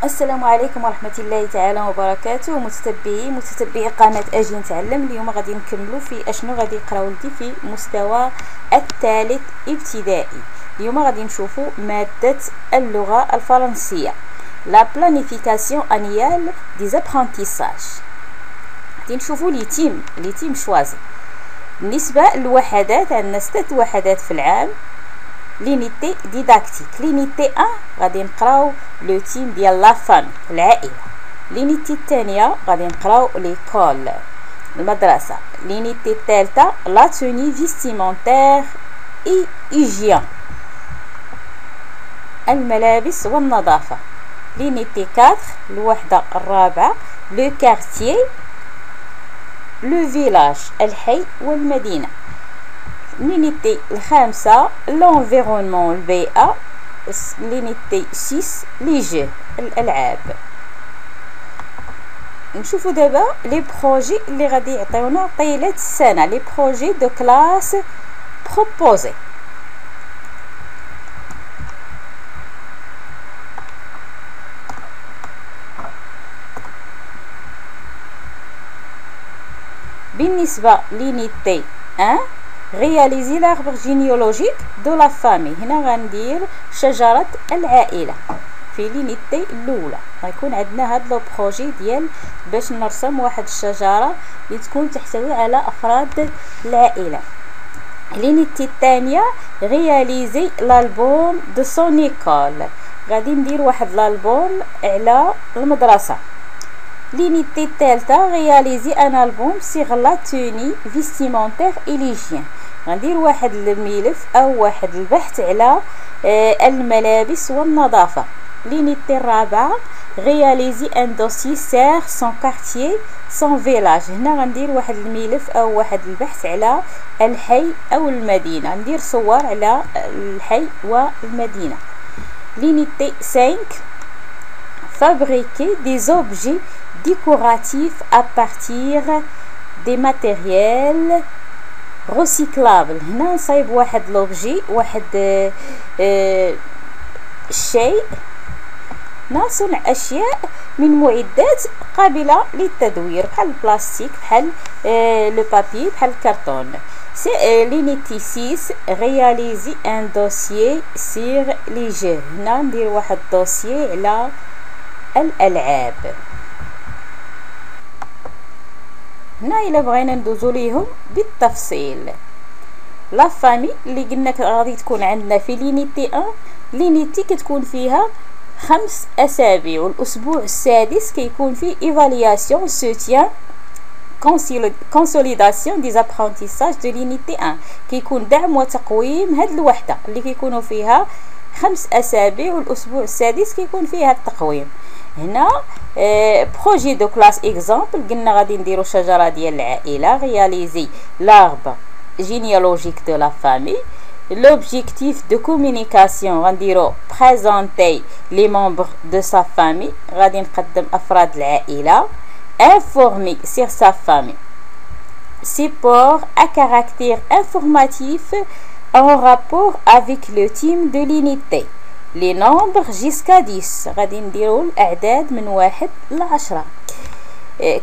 السلام عليكم ورحمة الله تعالى وبركاته. متتبعي قناة أجي نتعلم. اليوم غادي نكملوا في اشنو غادي يقراو ولدي في مستوى الثالث ابتدائي. اليوم غادي نشوفوا مادة اللغة الفرنسية لا planification annuelle des apprentissages. غادي نشوفوا لي تيم شوازي. بالنسبة للوحدات عندنا 6 وحدات في العام. لينيتي ديداكتيك. لينيتي 1 غادي نقراو لو تيم ديال لا فامي العائله. لينيتي الثانيه غادي نقراو ليكول المدرسه. لينيتي الثالثه لا توني فيستيمونتير اي هيجيان الملابس والنظافه. لينيتي 4 الوحده الرابعه لو كارتيي لو فيلاج الحي والمدينه. لينيتي الخامسة l'environnement البيئة. لينيتي 6 لي جو الألعاب. نشوفو دابا لي بروجي اللي غادي يعطيونا طيلة السنة. لي بروجي دو كلاس بروبوزي. بالنسبة لينيتي 1 réaliser l'arbre généalogique de la famille. هنا غندير شجرة العائلة في لينيتي الأولى. غيكون عندنا هاد لو بروجي ديال باش نرسم واحد الشجرة اللي تكون تحتوي على أفراد العائلة. لينيتي الثانية réaliser l'album de son école. غادي ندير واحد الألبوم على المدرسة. لينيتي الثالثة réaliser un album sur la tenue vestimentaire et l'hygiène. غندير واحد الملف او واحد البحث على الملابس والنظافة. لينيتي الرابعة réaliser un dossier sur son quartier son village. هنا غندير واحد الملف او واحد البحث على الحي او المدينة. ندير صور على الحي والمدينة. لينيتي 5 fabriquer des objets décoratifs à partir des matériels recyclables. هنا نصايب واحد لوبجي واحد الشيء نصنع اشياء من معدات قابله للتدوير بحال البلاستيك بحال لو بابي بحال الكرتون. لينيتي 6 réaliser un dossier sur les jeux. هنا ندير واحد دوسيي على الالعاب. هنا الا بغينا ندوزو ليهم بالتفصيل. لا فامي اللي قلنا غادي تكون عندنا في لينيتي 1. لينيتي كتكون فيها 5 اسابيع والاسبوع السادس كيكون فيه ايفالياسيون سوتيان كونسوليداسيون دي زابرونتيساج دو لينيتي 1. كيكون دعم وتقويم هاد الوحده اللي كيكونوا فيها 5 اسابيع والاسبوع السادس كيكون فيها التقويم. هنا بروجي دو كلاس اكزامبل قلنا غادي نديرو شجره ديال العائله. réaliser l'arbre généalogique de la famille. l'objectif de communication غنديرو présenter les membres de sa famille. غادي نقدم افراد العائله. informer sur sa famille. support à caractère informatif en rapport avec le team de l'unité. les nombres jusqu'à 10 غادي نديرو الاعداد من 1 ل 10.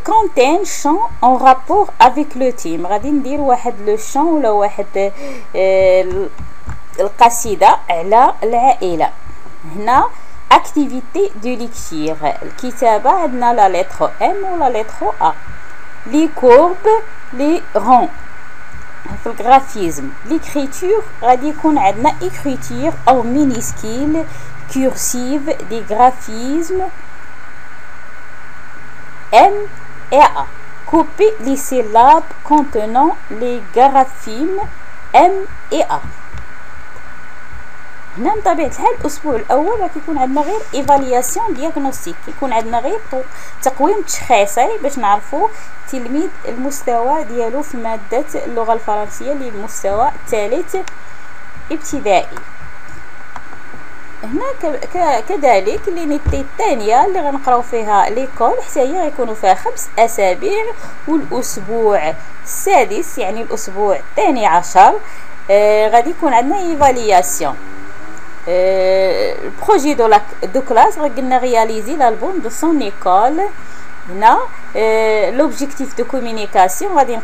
content chant en rapport avec le team. غادي ندير واحد لو شان ولا واحد القصيده على العائله. هنا activité de lecture الكتابه عندنا لا لتر ام ولا لتر ا. les courbes les ronds في الغرافيزم. ليكريتور غادي يكون عندنا écriture او minuscule cursive دي graphisme M et A. couper les syllabes contenant les graphismes M et A. هنا بطبيعه الحال الاسبوع الاول راه كيكون عندنا غير ايفالياسيون دياغنوستيك. كيكون عندنا غير تقويم تشخيصي باش نعرفوا تلميذ المستوى ديالو في ماده اللغه الفرنسيه اللي المستوى الثالث ابتدائي. هنا كذلك لينيتي الثانيه اللي غنقراو فيها ليكول حتى هي غيكونوا فيها 5 اسابيع والاسبوع السادس يعني الاسبوع الثاني عشر غادي يكون عندنا ايفالياسيون. le projet de classe, on a réalisé l'album de son école. L'objectif de communication, on va dire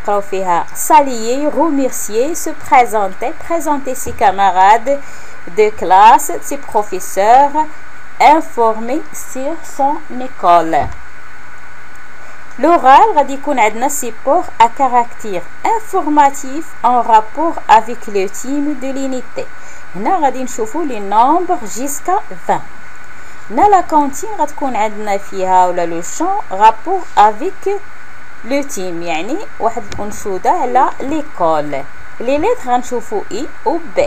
s'allier, remercier, se présenter ses camarades de classe, ses professeurs, informer sur son école. L'oral, on a un support à caractère informatif en rapport avec le thème de l'unité. On va voir les nombres jusqu'à 20. La cantine غتكون عندنا فيها ولا لو شون rapport avec le thème يعني واحد الأنشودة على l'école. les lettres غنشوفو I و B.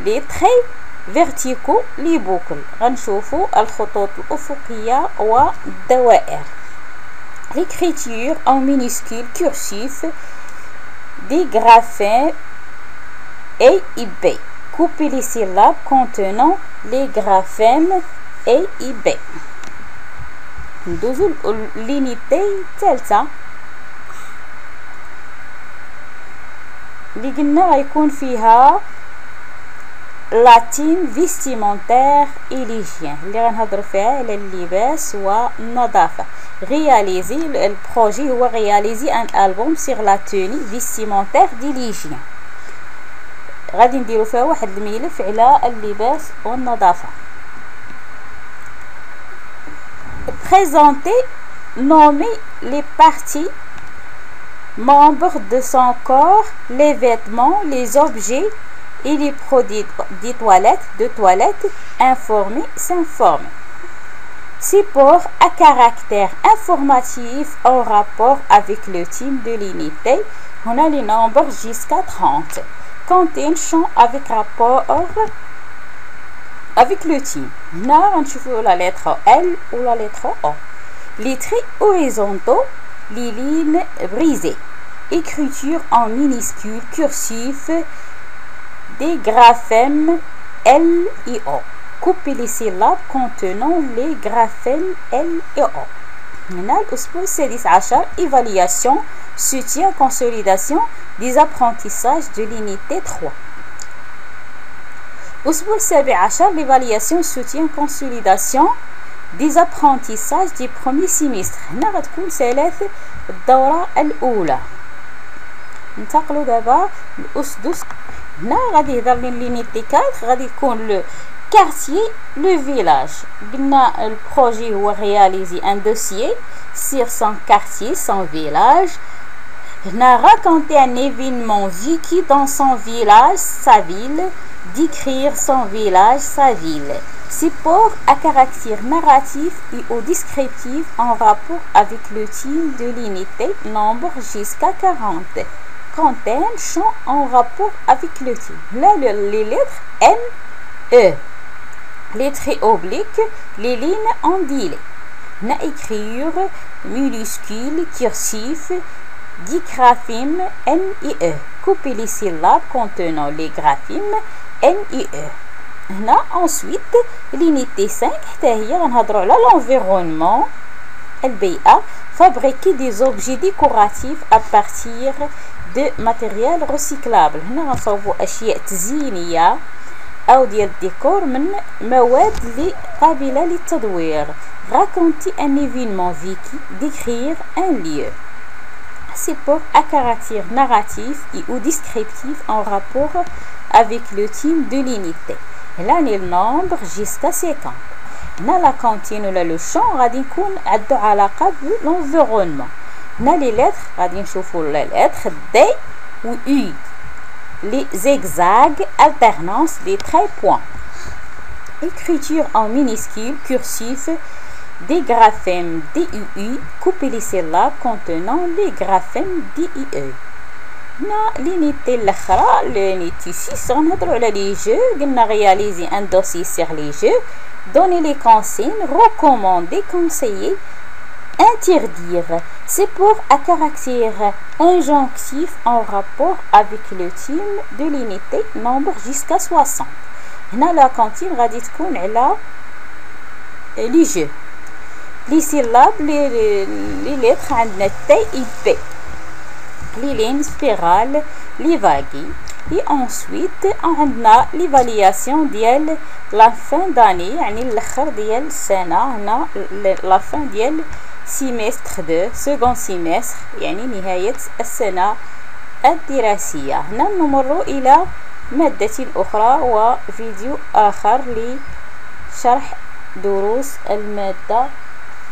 les traits verticaux les boucles غنشوفو الخطوط الأفقية والدوائر. l'écriture en minuscule cursif des graphèmes A et B. couper les syllabes contenant les graphèmes A et B. ندوزو l'unité الثالثة اللي قلنا غيكون فيها لاتين فيستيمونتير et l'hygiène اللي غنهضروا فيها على اللباس والنظافة. réaliser البروجي هو réaliser un album sur la tenue vestimentaire de l'hygiène. غادي نديرو فيها واحد الملف على اللباس والنظافة. présenter, nommer les parties membres de son corps, les vêtements, les objets et les produits de toilette, informer, s'informer. Support à caractère informatif en rapport avec le thème de l'unité. On a les nombres jusqu'à 30. Contient champ avec rapport avec le thème. Là, on trouve la lettre L ou la lettre O. Les traits horizontaux, les lignes brisées. Écriture en minuscule cursif des graphèmes L et O. Couper les syllabes contenant les graphèmes L et O. Là, l'usboul السادس عشر évaluation, soutien, consolidation des apprentissages de l'unité 3. الأسبوع السابع عشر l'évaluation, soutien, consolidation des apprentissages du premier semestre. هنا غتكون ثلاث الدورة الأولى. ننتقلوا دابا للأسدس. هنا غادي يهضر لنا لونيتي 4 غادي يكون لو quartier, le village. قلنا البروجي هو réaliser un dossier sur son quartier, son village. هنا raconter un événement vécu dans son village, sa ville. Décrire son village, sa ville. Support à caractère narratif et ou descriptif en rapport avec le thème de l'unité, nombre jusqu'à 40. Contient champ en rapport avec le thème. Là, les lettres N, E. Les traits obliques, les lignes ondulées. Na écrire minuscule, cursif, digraphème N et E. Couper les syllabes contenant les graphimes N et E. هنا ensuite l'unité 5 حتى هي غنهضروا على l'environnement البيئة. fabriquer des objets décoratifs à partir de matériel recyclable. هنا غنصاوبوا أشياء تزيينية أو ديال الديكور من مواد اللي قابلة للتدوير. raconter un événement vécu, décrire un lieu. Support à caractère narratif et ou descriptif en rapport avec le thème de l'unité. Là, le nombre jusqu'à 50. Là, la cantine ou le champ, غادي نكون عندو علاقة بالenvironnement. Là, les lettres, غادي نشوفوا les lettres D ou U. Les zigzags, alternance, les traits points. Écriture en minuscule, cursif, des graphèmes DUI, couper les syllabes contenant les graphèmes DIE. l'unité الأخرى l'unité 6 غنهضروا على les jeux. قلنا réaliser un dossier sur les jeux, donner les consignes, recommander, conseiller, interdire. C'est pour à caractère injonctif en rapport avec le thème de l'unité, nombre jusqu'à 60. هنا la cantine غادي تكون على les jeux. les syllabes les lettres عندنا T et P. les lignes spirales, les vagues. et ensuite عندنا ليفالياسيون ديال لا فان داني، يعني الاخر ديال السنه. هنا لا فان ديال سيمستر 2 سكون سيمستر، يعني نهايه السنه الدراسيه. هنا نمر الى ماده اخرى وفيديو اخر لشرح دروس الماده،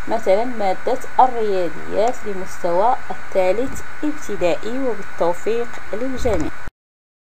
مثلا مادة الرياضيات لمستوى الثالث ابتدائي، وبالتوفيق للجميع.